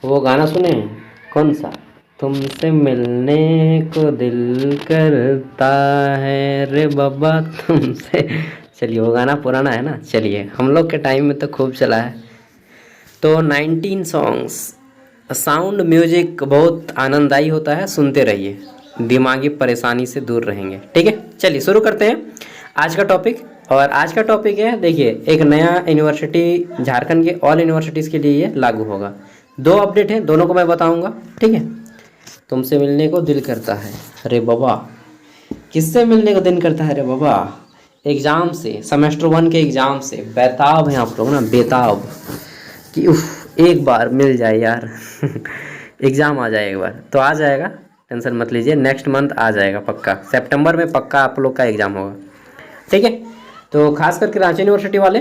वो गाना सुने हैं? कौन सा? तुमसे मिलने को दिल करता है रे बाबा तुमसे। चलिए, वो गाना पुराना है ना। चलिए, हम लोग के टाइम में तो खूब चला है। तो 19 सॉन्ग्स। साउंड म्यूजिक बहुत आनंददायी होता है, सुनते रहिए, दिमागी परेशानी से दूर रहेंगे। ठीक है, चलिए शुरू करते हैं आज का टॉपिक। और आज का टॉपिक है, देखिए, एक नया यूनिवर्सिटी झारखंड के ऑल यूनिवर्सिटीज़ के लिए ये लागू होगा। दो अपडेट हैं, दोनों को मैं बताऊंगा। ठीक है। तुमसे मिलने को दिल करता है, अरे बाबा, किससे मिलने को दिल करता है रे बाबा? एग्ज़ाम से, सेमेस्टर 1 के एग्ज़ाम से बेताब हैं आप लोग ना, बेताब कि उफ एक बार मिल जाए यार। एग्ज़ाम आ जाए एक बार तो आ जाएगा, टेंशन मत लीजिए, नेक्स्ट मंथ आ जाएगा पक्का, सितंबर में पक्का आप लोग का एग्ज़ाम होगा। ठीक है। तो खास करके रांची यूनिवर्सिटी वाले,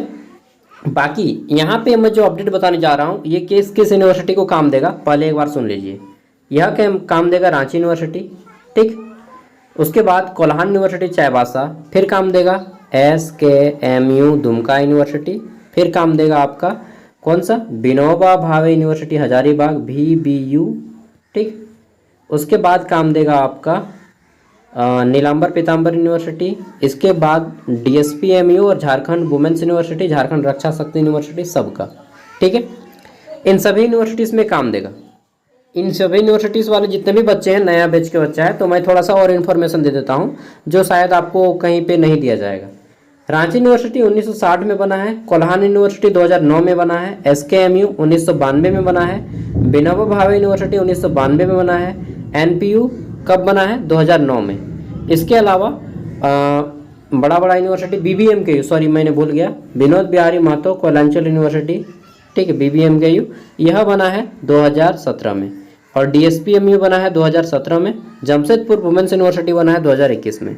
बाकी यहाँ पे मैं जो अपडेट बताने जा रहा हूँ ये किस किस यूनिवर्सिटी को काम देगा, पहले एक बार सुन लीजिए। यह काम देगा रांची यूनिवर्सिटी, ठीक। उसके बाद कोल्हान यूनिवर्सिटी चाईबासा, फिर काम देगा SKMU दुमका यूनिवर्सिटी, फिर काम देगा आपका कौन सा, विनोबा भावे यूनिवर्सिटी हजारीबाग VBU, ठीक। उसके बाद काम देगा आपका नीलांबर पीताम्बर यूनिवर्सिटी। इसके बाद DSPMU और झारखंड वुमेंस यूनिवर्सिटी, झारखंड रक्षा शक्ति यूनिवर्सिटी, सबका। ठीक है। इन सभी यूनिवर्सिटीज़ में काम देगा। इन सभी यूनिवर्सिटीज़ वाले जितने भी बच्चे हैं, नया बैच के बच्चा है, तो मैं थोड़ा सा और इन्फॉर्मेशन दे देता हूँ जो शायद आपको कहीं पे नहीं दिया जाएगा। रांची यूनिवर्सिटी 1960 में बना है, कोल्हान यूनिवर्सिटी 2009 में बना है, SKMU 1992 में बना है, विनोबा भावे यूनिवर्सिटी 1992 में बना है, NPU कब बना है, 2009 में। इसके अलावा बड़ा बड़ा यूनिवर्सिटी BBMKU, सॉरी मैंने भूल गया, विनोद बिहारी महतो कोयलांचल यूनिवर्सिटी, ठीक है, BBMKU, यह बना है 2017 में। और DSPMU बना है 2017 में। जमशेदपुर वुमेंस यूनिवर्सिटी बना है 2021 में।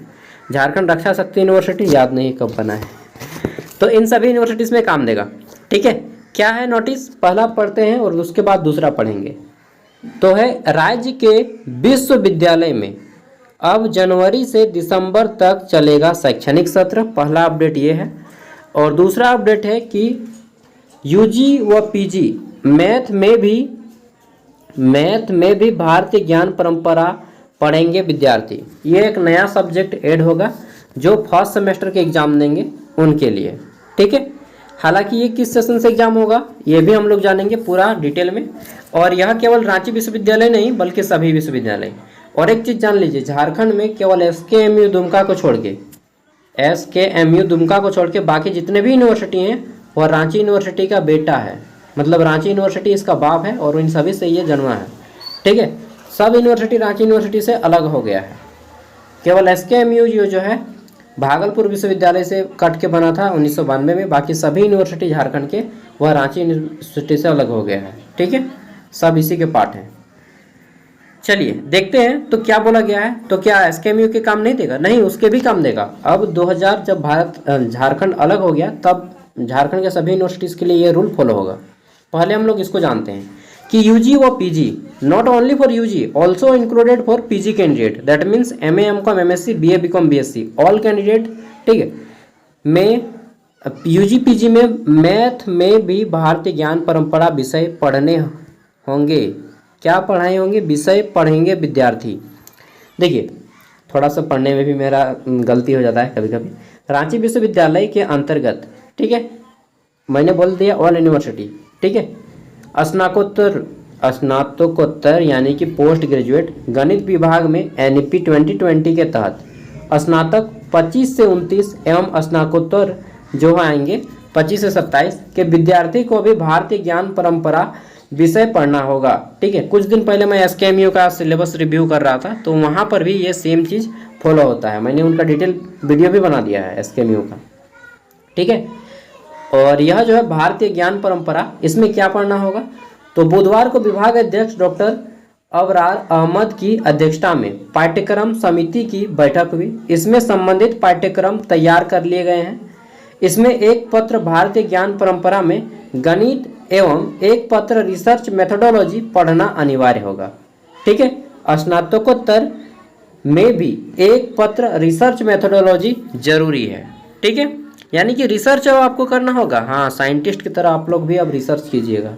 झारखंड रक्षा शक्ति यूनिवर्सिटी याद नहीं कब बना है। तो इन सभी यूनिवर्सिटीज़ में काम देगा। ठीक है। क्या है नोटिस, पहला पढ़ते हैं और उसके बाद दूसरा पढ़ेंगे। तो है, राज्य के विश्वविद्यालय में अब जनवरी से दिसंबर तक चलेगा शैक्षणिक सत्र, पहला अपडेट ये है। और दूसरा अपडेट है कि UG व PG मैथ में भी भारतीय ज्ञान परंपरा पढ़ेंगे विद्यार्थी। ये एक नया सब्जेक्ट ऐड होगा जो फर्स्ट सेमेस्टर के एग्जाम देंगे उनके लिए। ठीक है। हालांकि ये किस सेशन से एग्जाम होगा ये भी हम लोग जानेंगे पूरा डिटेल में। और यह केवल रांची विश्वविद्यालय नहीं बल्कि सभी विश्वविद्यालय। और एक चीज़ जान लीजिए, झारखंड में केवल SKMU दुमका को छोड़ के बाकी जितने भी यूनिवर्सिटी हैं वह रांची यूनिवर्सिटी का बेटा है, मतलब रांची यूनिवर्सिटी इसका बाप है और इन सभी से ये जन्मा है। ठीक है। सब यूनिवर्सिटी रांची यूनिवर्सिटी से अलग हो गया है। केवल SKMU जो है भागलपुर विश्वविद्यालय से कट के बना था 1992 में, बाकी सभी यूनिवर्सिटी झारखंड के वह रांची यूनिवर्सिटी से अलग हो गया है। ठीक है। सब इसी के पार्ट हैं। चलिए देखते हैं तो क्या बोला गया है। तो क्या SKMU के काम नहीं देगा? नहीं, उसके भी काम देगा। अब 2000 जब झारखंड अलग हो गया तब झारखंड के सभी यूनिवर्सिटीज़ के लिए ये रूल फॉलो होगा। पहले हम लोग इसको जानते हैं कि UG व PG not only for UG also included for PG candidate, that means MA MCOM MSc BA BCom BSc all candidate. ठीक है। में UG PG में मैथ में भी भारतीय ज्ञान परंपरा विषय पढ़ने होंगे। क्या पढ़ाए होंगे? विषय पढ़ेंगे विद्यार्थी। देखिए, थोड़ा सा पढ़ने में भी मेरा गलती हो जाता है कभी कभी। रांची विश्वविद्यालय के अंतर्गत, ठीक है, मैंने बोल दिया ऑल यूनिवर्सिटी। ठीक है। स्नातकोत्तर यानी कि पोस्ट ग्रेजुएट गणित विभाग में NEP 2020 के तहत स्नातक 25 से 29 एवं स्नातकोत्तर जो आएंगे 25 से 27 के विद्यार्थी को भी भारतीय ज्ञान परंपरा विषय पढ़ना होगा। ठीक है। कुछ दिन पहले मैं SKMU का सिलेबस रिव्यू कर रहा था तो वहाँ पर भी ये सेम चीज़ फॉलो होता है। मैंने उनका डिटेल वीडियो भी बना दिया है SKMU का। ठीक है। और यह जो है भारतीय ज्ञान परंपरा, इसमें क्या पढ़ना होगा? तो बुधवार को विभाग अध्यक्ष डॉक्टर अबरार अहमद की अध्यक्षता में पाठ्यक्रम समिति की बैठक हुई। इसमें संबंधित पाठ्यक्रम तैयार कर लिए गए हैं। इसमें एक पत्र भारतीय ज्ञान परंपरा में गणित एवं एक पत्र रिसर्च मेथोडोलॉजी पढ़ना अनिवार्य होगा। ठीक है। स्नातकोत्तर में भी एक पत्र रिसर्च मेथोडोलॉजी जरूरी है। ठीक है। यानी कि रिसर्च अब आपको करना होगा। हाँ, साइंटिस्ट की तरह आप लोग भी अब रिसर्च कीजिएगा।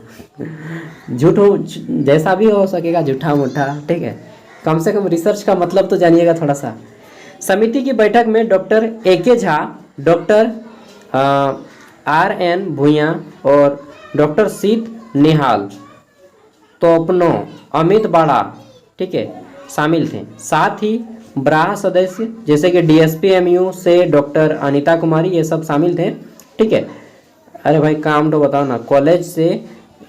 झूठ हो जैसा भी हो सकेगा, झूठा मूठा, ठीक है, कम से कम रिसर्च का मतलब तो जानिएगा थोड़ा सा। समिति की बैठक में doctor AK Jha, doctor RN भूँइया और डॉक्टर सीत निहाल, तोपनो, अमित बाड़ा, ठीक है, शामिल थे। साथ ही ब्राह सदस्य जैसे कि DSP MU से डॉक्टर अनीता कुमारी, ये सब शामिल थे, ठीक है। अरे भाई काम तो बताओ ना, कॉलेज से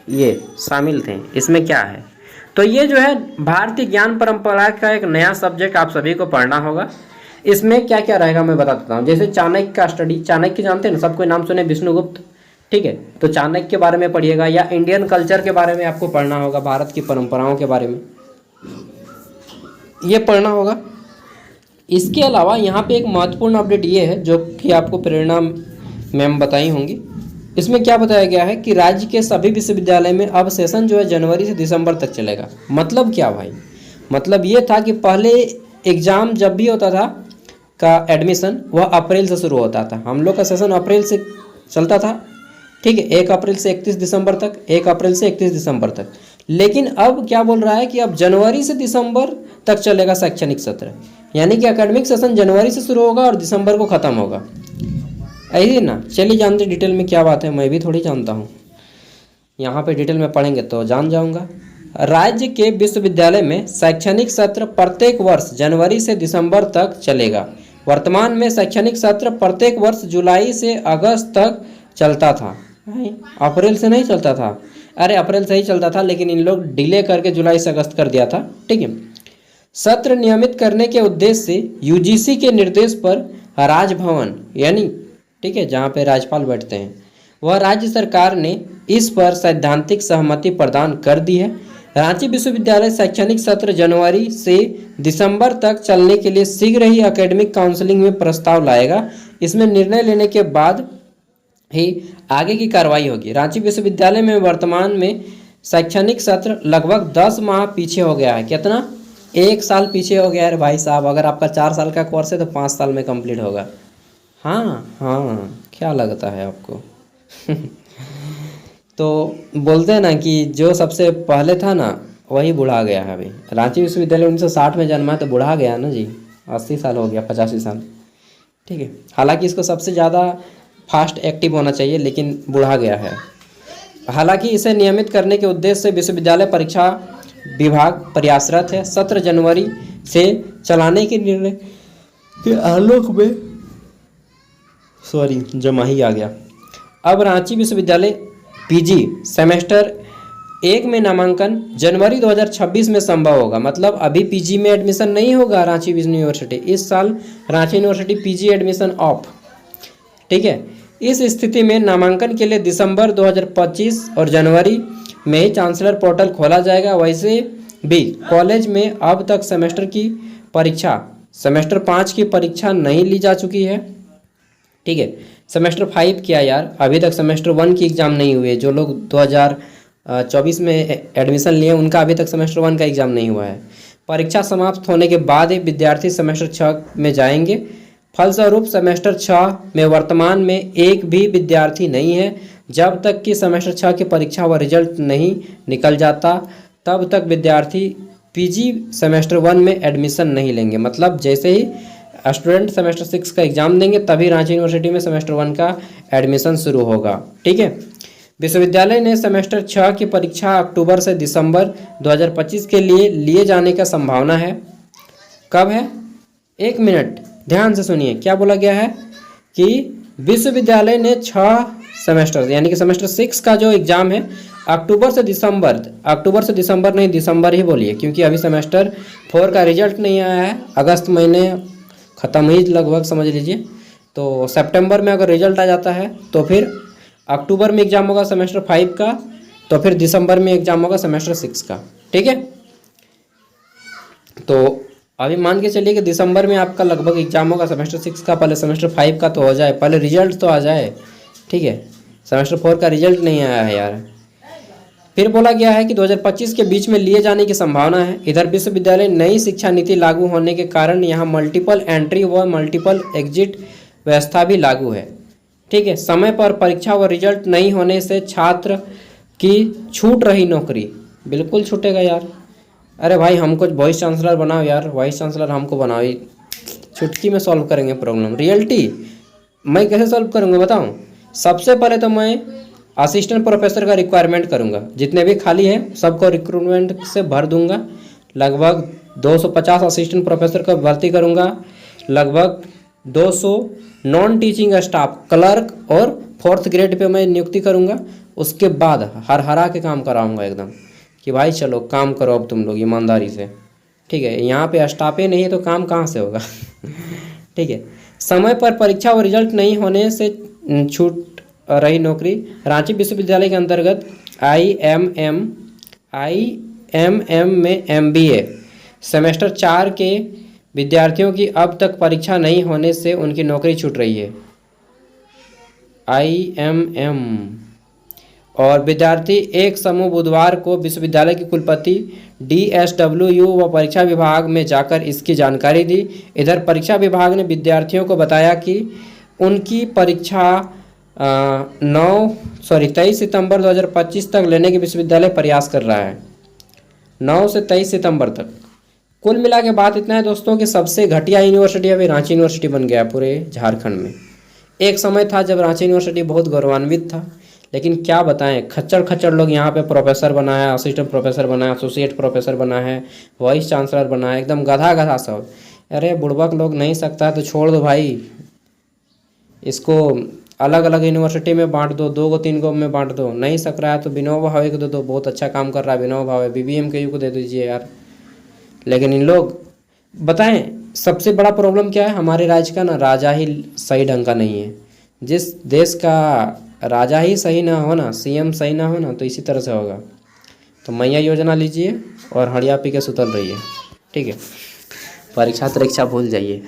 ये शामिल थे, इसमें क्या है। तो ये जो है भारतीय ज्ञान परंपरा का एक नया सब्जेक्ट आप सभी को पढ़ना होगा। इसमें क्या क्या रहेगा मैं बता देता हूँ। जैसे चाणक्य का स्टडी, चाणक्य जानते हैं ना, सबको नाम सुने, विष्णुगुप्त, ठीक है, तो चाणक्य के बारे में पढ़िएगा। या इंडियन कल्चर के बारे में आपको पढ़ना होगा, भारत की परंपराओं के बारे में ये पढ़ना होगा। इसके अलावा यहाँ पे एक महत्वपूर्ण अपडेट ये है जो कि आपको प्रेरणा मैम बताई होंगी। इसमें क्या बताया गया है कि राज्य के सभी विश्वविद्यालय में अब सेशन जो है जनवरी से दिसंबर तक चलेगा। मतलब क्या भाई, मतलब ये था कि पहले एग्ज़ाम जब भी होता था का एडमिशन, वह अप्रैल से शुरू होता था। हम लोग का सेशन अप्रैल से चलता था, ठीक है, 1 अप्रैल से 31 दिसंबर तक, 1 अप्रैल से 31 दिसंबर तक। लेकिन अब क्या बोल रहा है कि अब जनवरी से दिसंबर तक चलेगा शैक्षणिक सत्र, यानी कि एकेडमिक सेशन जनवरी से शुरू होगा और दिसंबर को ख़त्म होगा, ऐसे ना। चलिए जानते डिटेल में क्या बात है, मैं भी थोड़ी जानता हूँ, यहाँ पे डिटेल में पढ़ेंगे तो जान जाऊँगा। राज्य के विश्वविद्यालय में शैक्षणिक सत्र प्रत्येक वर्ष जनवरी से दिसंबर तक चलेगा। वर्तमान में शैक्षणिक सत्र प्रत्येक वर्ष जुलाई से अगस्त तक चलता था, अप्रैल से नहीं चलता था। अरे अप्रैल से ही चलता था, लेकिन इन लोग डिले करके जुलाई से अगस्त कर दिया था, ठीक है। सत्र नियमित करने के उद्देश्य से UGC के निर्देश पर राजभवन, यानी ठीक है जहाँ पे राज्यपाल बैठते हैं, वह राज्य सरकार ने इस पर सैद्धांतिक सहमति प्रदान कर दी है। रांची विश्वविद्यालय शैक्षणिक सत्र जनवरी से दिसंबर तक चलने के लिए शीघ्र ही एकेडमिक काउंसलिंग में प्रस्ताव लाएगा। इसमें निर्णय लेने के बाद ही आगे की कार्रवाई होगी। रांची विश्वविद्यालय में वर्तमान में शैक्षणिक सत्र लगभग 10 माह पीछे हो गया है। कितना? 1 साल पीछे हो गया है भाई साहब। अगर आपका 4 साल का कोर्स है तो 5 साल में कंप्लीट होगा। हाँ हाँ, क्या लगता है आपको? तो बोलते हैं ना कि जो सबसे पहले था ना वही बुढ़ा गया है। अभी रांची विश्वविद्यालय 1960 में जन्मा है तो बुढ़ा गया ना जी, 80 साल हो गया, 85 साल, ठीक है। हालांकि इसको सबसे ज़्यादा फास्ट एक्टिव होना चाहिए, लेकिन बुढ़ा गया है। हालांकि इसे नियमित करने के उद्देश्य से विश्वविद्यालय परीक्षा विभाग प्रयासरत है। सत्र जनवरी से चलाने के निर्णय के आलोक में जमाही आ गया। अब रांची विश्वविद्यालय PG सेमेस्टर 1 में नामांकन जनवरी 2026 में संभव होगा। मतलब अभी PG में एडमिशन नहीं होगा रांची यूनिवर्सिटी। इस साल Ranchi university PG admission of, ठीक है। इस स्थिति में नामांकन के लिए दिसंबर 2025 और जनवरी में ही चांसलर पोर्टल खोला जाएगा। वैसे भी कॉलेज में अब तक सेमेस्टर 5 की परीक्षा नहीं ली जा चुकी है, ठीक है। सेमेस्टर 5 किया यार, अभी तक सेमेस्टर 1 की एग्ज़ाम नहीं हुई है। जो लोग 2024 में एडमिशन लिए उनका अभी तक सेमेस्टर 1 का एग्ज़ाम नहीं हुआ है। परीक्षा समाप्त होने के बाद ही विद्यार्थी सेमेस्टर 6 में जाएंगे। फलस्वरूप सेमेस्टर 6 में वर्तमान में एक भी विद्यार्थी नहीं है। जब तक कि सेमेस्टर 6 की परीक्षा व रिजल्ट नहीं निकल जाता तब तक विद्यार्थी PG सेमेस्टर 1 में एडमिशन नहीं लेंगे। मतलब जैसे ही स्टूडेंट सेमेस्टर 6 का एग्ज़ाम देंगे तभी रांची यूनिवर्सिटी में सेमेस्टर 1 का एडमिशन शुरू होगा, ठीक है। विश्वविद्यालय ने सेमेस्टर 6 की परीक्षा अक्टूबर से दिसंबर 2025 के लिए जाने का संभावना है। कब है? 1 मिनट ध्यान से सुनिए, क्या बोला गया है कि विश्वविद्यालय ने 6 सेमेस्टर यानी कि सेमेस्टर 6 का जो एग्ज़ाम है अक्टूबर से दिसंबर नहीं, दिसंबर ही बोलिए, क्योंकि अभी सेमेस्टर 4 का रिजल्ट नहीं आया है। अगस्त महीने ख़त्म ही लगभग समझ लीजिए। तो सितंबर में अगर रिजल्ट आ जाता है तो फिर अक्टूबर में एग्ज़ाम होगा सेमेस्टर 5 का, तो फिर दिसंबर में एग्ज़ाम होगा सेमेस्टर 6 का, ठीक है। तो अभी मान के चलिए कि दिसंबर में आपका लगभग एग्ज़ाम होगा सेमेस्टर 6 का। पहले सेमेस्टर 5 का तो हो जाए, पहले रिजल्ट तो आ जाए, ठीक है। सेमेस्टर 4 का रिजल्ट नहीं आया है यार। फिर बोला गया है कि 2025 के बीच में लिए जाने की संभावना है। इधर विश्वविद्यालय नई शिक्षा नीति लागू होने के कारण यहाँ मल्टीपल एंट्री व मल्टीपल एग्जिट व्यवस्था भी लागू है। ठीक है। समय पर परीक्षा व रिजल्ट नहीं होने से छात्र की छूट रही नौकरी, बिल्कुल छूटेगा यार। अरे भाई हमको वाइस चांसलर बनाओ यार, वाइस चांसलर हमको बनाओ, चुटकी में सॉल्व करेंगे प्रॉब्लम। रियलिटी मैं कैसे सॉल्व करूँगा बताऊँ? सबसे पहले तो मैं असिस्टेंट प्रोफेसर का रिक्वायरमेंट करूँगा, जितने भी खाली है सबको रिक्रूटमेंट से भर दूंगा। लगभग 250 असिस्टेंट प्रोफेसर का भर्ती करूँगा, लगभग 200 नॉन टीचिंग स्टाफ क्लर्क और 4th ग्रेड पे मैं नियुक्ति करूँगा। उसके बाद हरा के काम कराऊँगा एकदम कि भाई चलो काम करो अब तुम लोग ईमानदारी से, ठीक है। यहाँ पे स्टाफे नहीं है तो काम कहाँ से होगा ठीक है। समय पर परीक्षा और रिजल्ट नहीं होने से छूट रही नौकरी। रांची विश्वविद्यालय के अंतर्गत IMM में MBA सेमेस्टर 4 के विद्यार्थियों की अब तक परीक्षा नहीं होने से उनकी नौकरी छूट रही है। IMM और विद्यार्थी एक समूह बुधवार को विश्वविद्यालय के कुलपति DSWU व परीक्षा विभाग में जाकर इसकी जानकारी दी। इधर परीक्षा विभाग ने विद्यार्थियों को बताया कि उनकी परीक्षा 23 सितंबर 2025 तक लेने की विश्वविद्यालय प्रयास कर रहा है। 9 से 23 सितंबर तक। कुल मिला के बात इतना है दोस्तों कि सबसे घटिया यूनिवर्सिटी अभी रांची यूनिवर्सिटी बन गया पूरे झारखंड में। एक समय था जब रांची यूनिवर्सिटी बहुत गौरवान्वित था, लेकिन क्या बताएं, खच्चर लोग यहाँ पे प्रोफेसर बना है, असिस्टेंट प्रोफेसर बना है, एसोसिएट प्रोफेसर बना है, वाइस चांसलर बना है, एकदम गधा सब। अरे बुड़बक लोग नहीं सकता तो छोड़ दो भाई, इसको अलग अलग यूनिवर्सिटी में बांट दो, 2 को 3 को में बांट दो। नहीं सक रहा है तो विनोबा भावे को दे दो, बहुत अच्छा काम कर रहा है विनोबा भावे। BBMKU को दे दीजिए यार। लेकिन इन लोग बताएं सबसे बड़ा प्रॉब्लम क्या है हमारे राज्य का ना, राजा ही सही ढंग का नहीं है। जिस देश का राजा ही सही ना हो ना, CM सही ना हो ना, तो इसी तरह से होगा। तो मैया योजना लीजिए और हड़िया पी के सुतल रहिए, ठीक है। परीक्षा भूल जाइए।